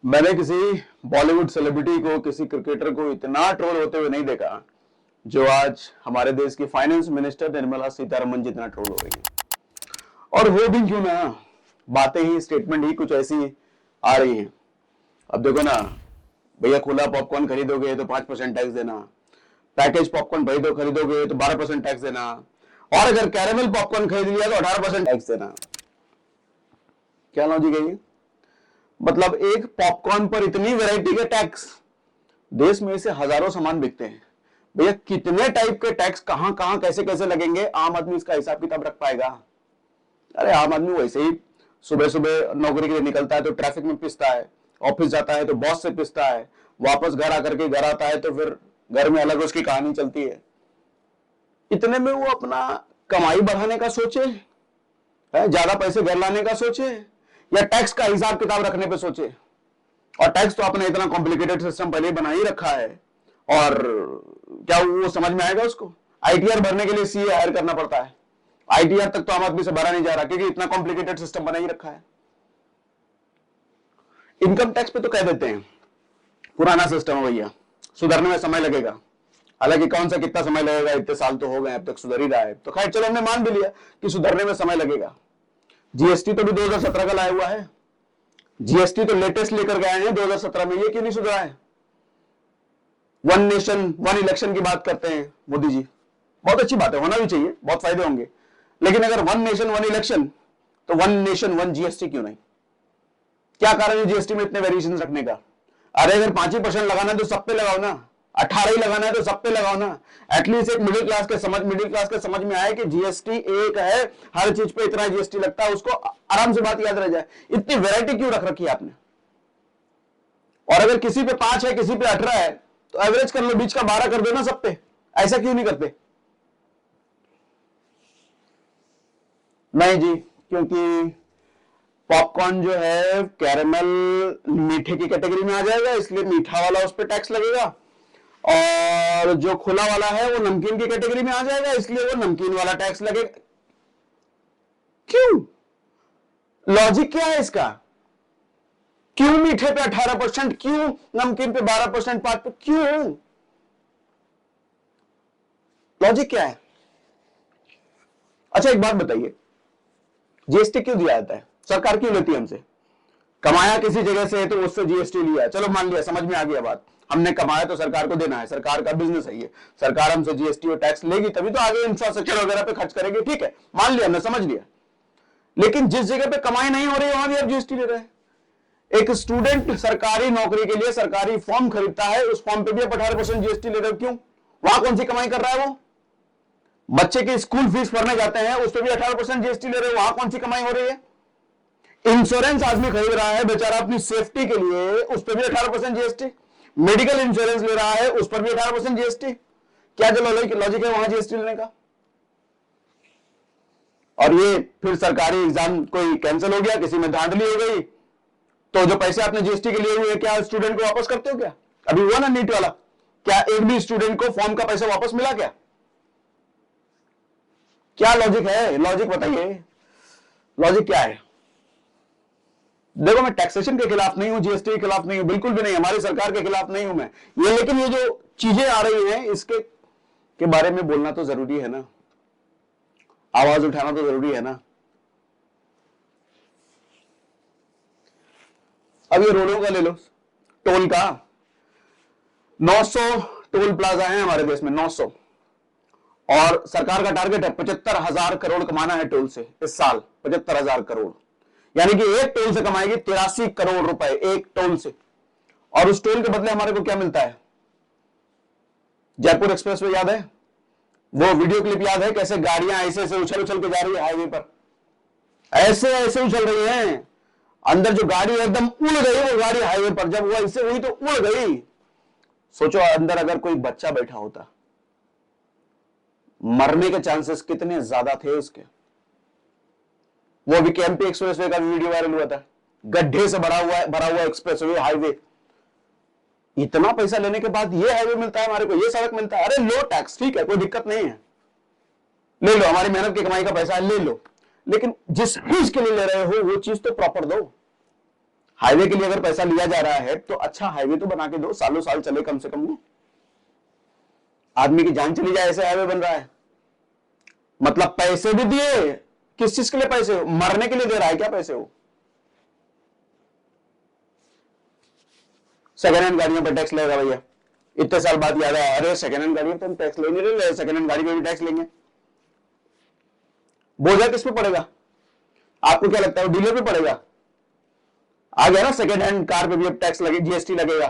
मैंने किसी बॉलीवुड सेलिब्रिटी को, किसी क्रिकेटर को इतना ट्रोल होते हुए नहीं देखा जो आज हमारे देश की फाइनेंस मिनिस्टर निर्मला सीतारमन जितना ट्रोल हो रही है। और वो भी क्यों ना, बातें ही, स्टेटमेंट ही कुछ ऐसी आ रही हैं। अब देखो ना भैया, खुला पॉपकॉर्न खरीदोगे तो 5% टैक्स देना, पैकेज पॉपकॉर्न खरीदोगे तो 12% टैक्स देना, और अगर कैरेमल पॉपकॉर्न खरीद लिया तो 18% टैक्स देना। क्या लॉजिक है ये? मतलब एक पॉपकॉर्न पर इतनी वैरायटी के टैक्स। देश में ऐसे हजारों सामान बिकते हैं भैया, कितने टाइप के टैक्स कहां कहां कैसे कैसे लगेंगे? आम आदमी इसका हिसाब किताब रख पाएगा? अरे आम आदमी वैसे ही सुबह सुबह नौकरी के लिए निकलता है तो ट्रैफिक में पिसता है, ऑफिस जाता है तो बॉस से पिसता है, वापस घर आकर के घर आता है तो फिर घर में अलग उसकी कहानी चलती है। इतने में वो अपना कमाई बढ़ाने का सोचे, ज्यादा पैसे घर लाने का सोचे, या टैक्स का हिसाब किताब रखने पे सोचे? और टैक्स तो आपने इतना कॉम्प्लिकेटेड सिस्टम पहले बना ही रखा है, और क्या वो समझ में आएगा उसको? आईटीआर भरने के लिए सीए हायर करना पड़ता है, आईटीआर तक तो आम आदमी से भरा नहीं जा रहा क्योंकि इतना कॉम्प्लिकेटेड सिस्टम बना ही रखा है। इनकम टैक्स पे तो कह देते हैं पुराना सिस्टम है भैया, सुधरने में समय लगेगा। हालांकि कौन सा कितना समय लगेगा, इतने साल तो हो गए, अब तक सुधर ही रहा है, तो खैर चलो हमने मान भी लिया कि सुधरने में समय लगेगा। जीएसटी तो भी 2017 का लाया हुआ है, जीएसटी तो लेटेस्ट लेकर गए हैं 2017 में, ये क्यों नहीं सुधरा है? वन नेशन वन इलेक्शन की बात करते हैं मोदी जी, बहुत अच्छी बात है, होना भी चाहिए, बहुत फायदे होंगे। लेकिन अगर वन नेशन वन इलेक्शन, तो वन नेशन वन जीएसटी क्यों नहीं? क्या कारण है जीएसटी में इतने वेरिएशन रखने का? अरे अगर 5% लगाना है तो सब पे लगाओ ना, 18 ही लगाना है तो सब पे लगाओ ना। एटलीस्ट एक मिडिल क्लास के समझ में आए कि जीएसटी एक है, हर चीज पे इतना जीएसटी लगता है, उसको आराम से बात याद रह जाए। इतनी वैरायटी क्यों रख रखी है आपने? और अगर किसी पे 5 है, किसी पे 18 है, तो एवरेज कर लो, बीच का 12 कर दो ना सब पे। ऐसा क्यों नहीं करते? नहीं जी, क्योंकि पॉपकॉर्न जो है कैरेमल मीठे की कैटेगरी में आ जाएगा, इसलिए मीठा वाला उस पर टैक्स लगेगा, और जो खुला वाला है वो नमकीन की कैटेगरी में आ जाएगा, इसलिए वो नमकीन वाला टैक्स लगेगा। क्यों? लॉजिक क्या है इसका? क्यों मीठे पे 18%, क्यों नमकीन पे 12%, 5%, क्यों? लॉजिक क्या है? अच्छा एक बात बताइए, जीएसटी क्यों दिया जाता है? सरकार क्यों लेती है हमसे? कमाया किसी जगह से है तो उससे जीएसटी लिया, चलो मान लिया, समझ में आ गया बात, हमने कमाया तो सरकार को देना है, सरकार का बिजनेस है ये, सरकार हमसे जीएसटी और टैक्स लेगी तभी तो आगे इंफ्रास्ट्रक्चर वगैरह पे खर्च करेगी, ठीक है, मान लिया, हमने समझ लिया। लेकिन जिस जगह पे कमाई नहीं हो रही वहां भी आप जीएसटी ले रहे हैं। एक स्टूडेंट सरकारी नौकरी के लिए सरकारी फॉर्म खरीदता है, उस फॉर्म पे भी आप 18% जीएसटी ले रहे हो, क्यों? वहां कौन सी कमाई कर रहा है वो? बच्चे की स्कूल फीस भरने जाते हैं, उस पर भी 18% जीएसटी ले रहे हो, वहां कौन सी कमाई हो रही है? इंश्योरेंस आदमी खरीद रहा है बेचारा अपनी सेफ्टी के लिए, उस पर भी 18% जीएसटी। मेडिकल इंश्योरेंस ले रहा है, उस पर भी 18% जीएसटी। क्या जो लॉजिक है वहां जीएसटी लेने का? और ये फिर सरकारी एग्जाम कोई कैंसिल हो गया, किसी में धांधली हो गई, तो जो पैसे आपने जीएसटी के लिए हुए क्या स्टूडेंट को वापस करते हो? क्या अभी हुआ ना नीट वाला, क्या एक भी स्टूडेंट को फॉर्म का पैसा वापस मिला? क्या क्या लॉजिक है? लॉजिक बताइए, लॉजिक क्या है? देखो मैं टैक्सेशन के खिलाफ नहीं हूं, जीएसटी के खिलाफ नहीं हूं, बिल्कुल भी नहीं, हमारी सरकार के खिलाफ नहीं हूं मैं ये, लेकिन ये जो चीजें आ रही हैं इसके बारे में बोलना तो जरूरी है ना, आवाज उठाना तो जरूरी है ना। अब ये रोडों का ले लो, टोल का 900 टोल प्लाजा है हमारे देश में, 900, और सरकार का टारगेट है 75,000 करोड़ कमाना है टोल से इस साल, 75,000 करोड़, यानी कि एक टोल से कमाएगी 83 करोड़ रुपए, एक टोल से। और उस टोल के बदले हमारे को क्या मिलता है? जयपुर एक्सप्रेस वे याद है, वो वीडियो क्लिप याद है, कैसे गाड़ियां ऐसे ऐसे उछल उछल के जा रही है हाईवे पर, ऐसे ऐसे उछल रही हैं, अंदर जो गाड़ी एकदम उड़ गई वो गाड़ी हाईवे पर, जब वो ऐसे हुई तो उड़ गई। सोचो अंदर अगर कोई बच्चा बैठा होता, मरने के चांसेस कितने ज्यादा थे उसके। वो अभी केएमपी एक्सप्रेसवे का वीडियो वायरल हुआ था, गड्ढे से भरा हुआ एक्सप्रेसवे हाईवे, इतना पैसा लेने के बाद ये हाईवे मिलता है हमारे को, ये सड़क मिलता है। अरे लो टैक्स, ठीक है, कोई दिक्कत नहीं है, ले लो, हमारी मेहनत की कमाई का पैसा है, ले लो, लेकिन जिस चीज के लिए ले रहे हो वो चीज तो प्रॉपर दो। हाईवे के लिए अगर पैसा लिया जा रहा है तो अच्छा हाईवे तो बना के दो, सालों साल चले कम से कम वो। आदमी की जान चली जाए ऐसे हाईवे बन रहा है। मतलब पैसे भी दिए, किस चीज के लिए पैसे हो? मरने के लिए दे रहा है क्या पैसे हो? सेकेंड हैंड गाड़ियों पर टैक्स लगेगा भैया। इतने साल बाद याद आया, अरे सेकेंड हैंड गाड़ियों पर हम टैक्स ले नहीं रहे, सेकेंड हैंड गाड़ी पे भी टैक्स लेंगे। बोझा किस पे पड़ेगा? आपको क्या लगता है डीलर पे पड़ेगा? आ गया ना, सेकेंड हैंड कार पे भी अब टैक्स लगे, जीएसटी लगेगा।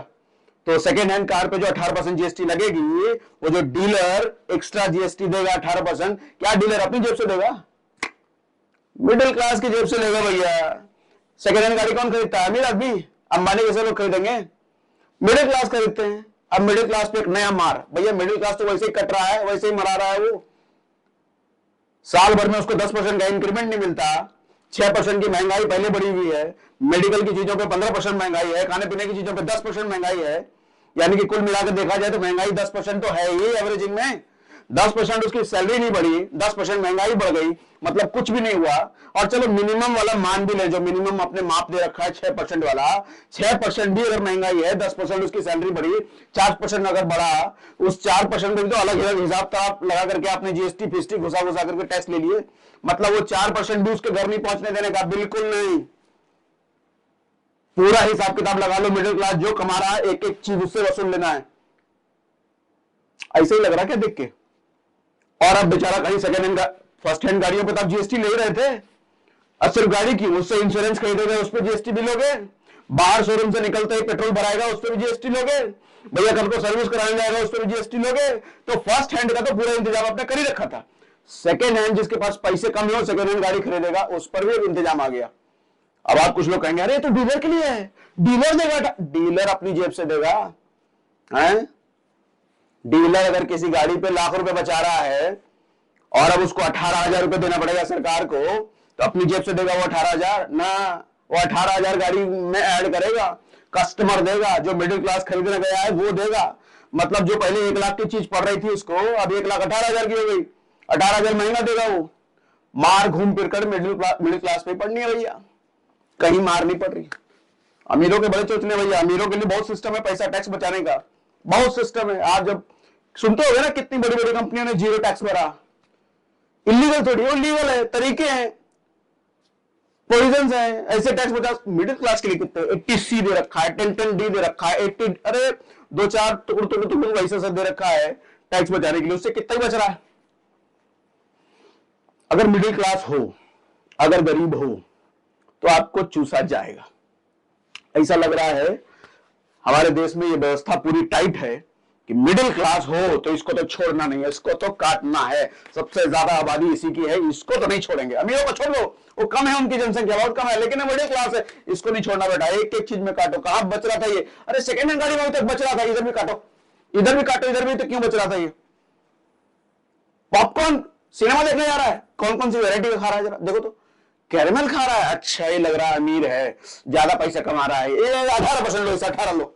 तो सेकेंड हैंड कार पे जो 18% जीएसटी लगेगी, वो जो डीलर एक्स्ट्रा जीएसटी देगा 18%, क्या डीलर अपनी जेब से देगा? मिडिल क्लास की जेब से लेगा भैया। सेकेंड हैंड गाड़ी कौन खरीदता है? अमीर आदमी, अंबानी जैसे लोग खरीदेंगे। मिडिल क्लास खरीदते हैं। अब मिडिल क्लास पे एक नया मार, भैया मिडिल क्लास तो वैसे ही कट रहा है, वैसे ही मरा रहा है। वो साल भर में उसको 10% का इंक्रीमेंट नहीं मिलता, 6% की महंगाई पहले बढ़ी हुई है, मेडिकल की चीजों पे 15% महंगाई है, खाने पीने की चीजों पे 10% महंगाई है। यानी कि कुल मिलाकर देखा जाए तो महंगाई 10% तो है ही एवरेजिंग में। 10% उसकी सैलरी नहीं बढ़ी, 10% महंगाई बढ़ गई, मतलब कुछ भी नहीं हुआ। और चलो मिनिमम वाला मान भी ले, जो मिनिमम अपने माप दे रखा है 6% वाला, 6% भी अगर महंगाई है, 10% उसकी सैलरी बढ़ी, 4% अगर बढ़ा, उस 4% भी तो अलग अलग हिसाब किताब लगा करके आपने जीएसटी फिस्टी घुसा घुसा करके टैक्स ले लिए। मतलब वो 4% भी उसके घर नहीं पहुंचने देने का, बिल्कुल नहीं। पूरा हिसाब किताब लगा लो, मिडिल क्लास जो कमा रहा है एक एक चीज उससे वसूल लेना है। ऐसे ही लग रहा क्या देख के? और अब बेचारा कहीं सेकंड हैंड फर्स्ट हैंड गाड़ियों पे तो आप जीएसटी ले रहे थे, अब सिर्फ गाड़ी की, उससे इंश्योरेंस खरीदोगे उस पर जीएसटी भी लोगे, बाहर शोरूम से निकलते ही पेट्रोल भराएगा उस पर भी जीएसटी लोगे, भैया कल को सर्विस कराने जाएगा उस पर भी जीएसटी लोगे। तो फर्स्ट हैंड का तो पूरा इंतजाम आपने कर ही रखा था। सेकंड हैंड जिसके पास पैसे कम हो सेकंड हैंड गाड़ी खरीदेगा, उस पर भी इंतजाम आ गया। अब आप कुछ लोग कहेंगे अरे तो डीलर के लिए है, डीलर देगा, डीलर अपनी जेब से देगा हैं? डीलर अगर किसी गाड़ी पे लाख रुपए बचा रहा है और अब उसको 18,000 रुपए देना पड़ेगा सरकार को, तो अपनी जेब से देगा वो 18,000 ना, वो 18,000 गाड़ी में ऐड करेगा, कस्टमर देगा, जो मिडिल क्लास खरीदने गया है वो देगा। मतलब जो पहले 1 लाख की चीज पड़ रही थी उसको अब 1,18,000 की हो गई, 18,000 महंगा देगा वो। मार घूम फिर कर मिडिल क्लास पे पड़नी है भैया, कहीं मार नहीं पड़ रही। अमीरों के बड़े सोचने भैया, अमीरों के लिए बहुत सिस्टम है पैसा टैक्स बचाने का, बहुत सिस्टम है। आप जब सुनते हो ना कितनी बड़ी बड़ी कंपनियों ने जीरो टैक्स भरा, इलीगल थोड़ी, वो लीगल है, तरीके हैं, प्रोविजंस हैं, ऐसे टैक्स बचा। मिडिल क्लास के लिए कितने 80C दे रखा है, 10D दे रखा है, 80, अरे 2-4 टुकड़ वैसे से दे रखा है टैक्स बचाने के लिए, उससे कितना ही बच रहा है। अगर मिडिल क्लास हो, अगर गरीब हो, तो आपको चूसा जाएगा। ऐसा लग रहा है हमारे देश में ये व्यवस्था पूरी टाइट है कि मिडिल क्लास हो तो इसको तो छोड़ना नहीं है, इसको तो काटना है। सबसे ज्यादा आबादी इसी की है, इसको तो नहीं छोड़ेंगे। अमीरों को छोड़ दो, वो कम है, उनकी जनसंख्या बहुत कम है, लेकिन मिडिल क्लास है, इसको नहीं छोड़ना बेटा। एक एक चीज में काटो। कहां बच रहा था ये? अरे सेकेंड हैंड गाड़ी में तक बच रहा था, इधर भी काटो, इधर भी काटो, इधर भी, तो क्यों बच रहा था ये? पॉपकॉर्न सिनेमा देखने जा रहा है, कौन कौन सी वेरायटी का खा रहा है जरा देखो तो। कैरमल खा रहा है, अच्छा ये लग रहा है अमीर है, ज्यादा पैसा कमा रहा है, ये 18% लो, इसे 18 लो।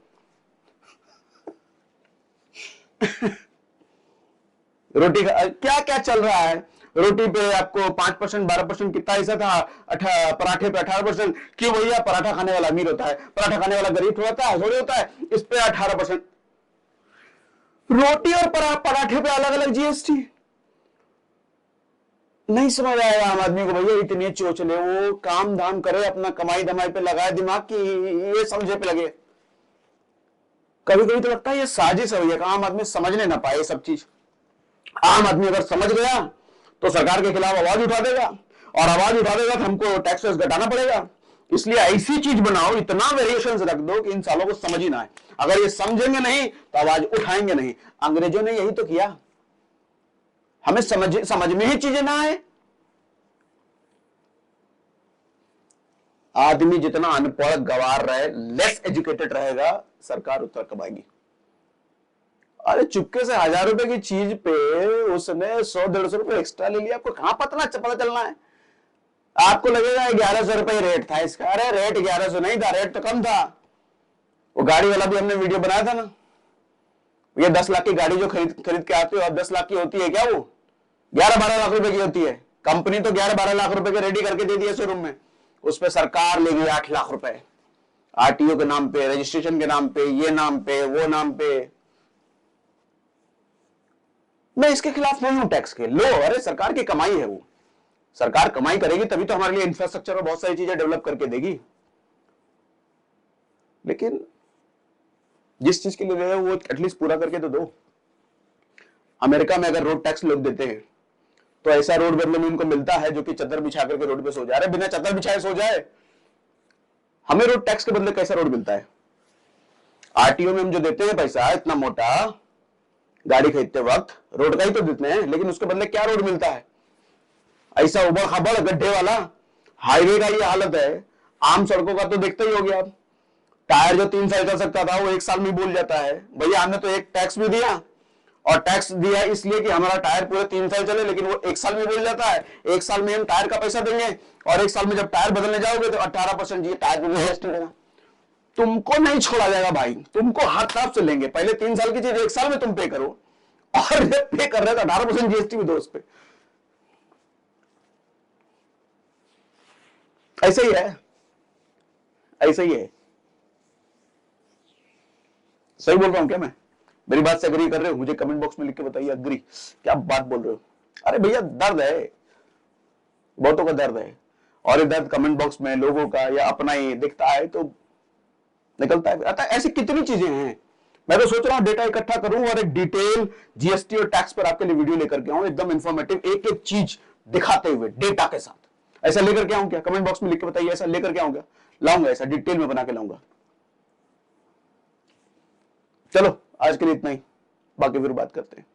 रोटी का क्या क्या चल रहा है? रोटी पे आपको 5%, 12% कितना ऐसा था, पराठे पे 18%। क्यों भैया? पराठा खाने वाला अमीर होता है, पराठा खाने वाला गरीब होता है, थोड़ी होता है। इस पे 18%। रोटी और पराठे पे अलग अलग जीएसटी। नहीं समझ आया आम आदमी को भैया, इतने चोचले, वो काम धाम करे, अपना कमाई धमाई पे लगाए दिमाग की, ये समझे पे लगे। कभी कभी तो लगता है ये साजिश है भैया, आम आदमी समझने ना पाए सब चीज। आम आदमी अगर समझ गया तो सरकार के खिलाफ आवाज उठा देगा, और आवाज उठा देगा तो हमको टैक्सेस घटाना पड़ेगा। इसलिए ऐसी चीज बनाओ, इतना वेरिएशन रख दो कि इन सालों को समझ ही ना आए। अगर ये समझेंगे नहीं तो आवाज उठाएंगे नहीं। अंग्रेजों ने यही तो किया, हमें समझ में ही चीजें ना आए। आदमी जितना अनपढ़ गवार रहे, लेस एजुकेटेड रहेगा, सरकार उतना कमाएगी। अरे चुपके से 1,000 रुपए की चीज पे उसने 100-150 रुपए एक्स्ट्रा ले लिया, आपको कहां पता चलना है? आपको लगेगा 1100 रुपए रेट था इसका। अरे रेट 1100 नहीं था, रेट तो कम था। वो गाड़ी वाला भी हमने वीडियो बनाया था ना, ये 10 लाख की गाड़ी जो खरीद के आते हो, अब 10 लाख की होती है क्या? वो 11-12 लाख रुपए की होती है। कंपनी तो 11-12 लाख रुपए के रेडी करके दे दिए शोरूम में, उस पर सरकार लेगी 8 लाख रुपए। आरटीओ के नाम पे, रजिस्ट्रेशन के नाम पे, ये नाम पे, वो नाम पे। मैं इसके खिलाफ नहीं हूं टैक्स के। लो, अरे सरकार की कमाई है वो, सरकार कमाई करेगी तभी तो हमारे लिए इंफ्रास्ट्रक्चर और बहुत सारी चीजें डेवलप करके देगी। लेकिन जिस चीज के लिए दे रहे हो वो एटलीस्ट पूरा करके तो दो। अमेरिका में अगर रोड टैक्स लोग देते हैं तो ऐसा रोड बदले में उनको मिलता है जो कि चद्दर बिछा करके रोड पे सो जा रहे, बिना चद्दर बिछाए सो जाए। हमें रोड टैक्स के बदले कैसा रोड मिलता है? आरटीओ में हम जो देते हैं पैसा इतना मोटा, गाड़ी खरीदते वक्त रोड का ही तो देते हैं, लेकिन उसके बदले क्या रोड मिलता है? ऐसा उबड़ खाबड़ गड्ढे वाला हाईवे का ये हालत है। आम सड़कों का तो देखते ही हो गया आप, टायर जो 3 साल चल सकता था वो 1 साल में बोल जाता है। भैया हमने तो एक टैक्स भी दिया, और टैक्स दिया इसलिए कि हमारा टायर पूरे 3 साल चले, लेकिन वो 1 साल में बोल जाता है। 1 साल में हम टायर का पैसा देंगे, और 1 साल में जब टायर बदलने जाओगे तो 18% ये टायर भी वेस्ट देगा। तुमको नहीं छोड़ा जाएगा भाई, तुमको हर तरफ से लेंगे। पहले 3 साल की चीज 1 साल में तुम पे करो, और जब पे कर रहे हो तो 18% जीएसटी भी दो उस पे। ऐसे ही है, ऐसे ही है। सही बोल रहा हूं क्या मैं? मेरी बात से अग्री कर रहे हो? मुझे कमेंट बॉक्स में लिख के बताइए अग्री, क्या बात बोल रहे हो। अरे भैया दर्द है, बहुतों का दर्द है, और ये दर्द कमेंट बॉक्स में लोगों का या अपना ही दिखता है तो निकलता है। अतः ऐसी कितनी चीजें हैं। मैं तो सोच रहा हूं डेटा इकट्ठा करूं और एक डिटेल जीएसटी और टैक्स पर आपके लिए वीडियो लेकर के आऊं, एकदम इंफॉर्मेटिव, एक एक चीज दिखाते हुए डेटा के साथ। ऐसा लेकर के आऊं क्या? कमेंट बॉक्स में लिख के बताइए, ऐसा लेकर के आऊं क्या? लाऊंगा, ऐसा डिटेल में बना के लाऊंगा। चलो आज के लिए इतना ही, बाकी फिर बात करते हैं।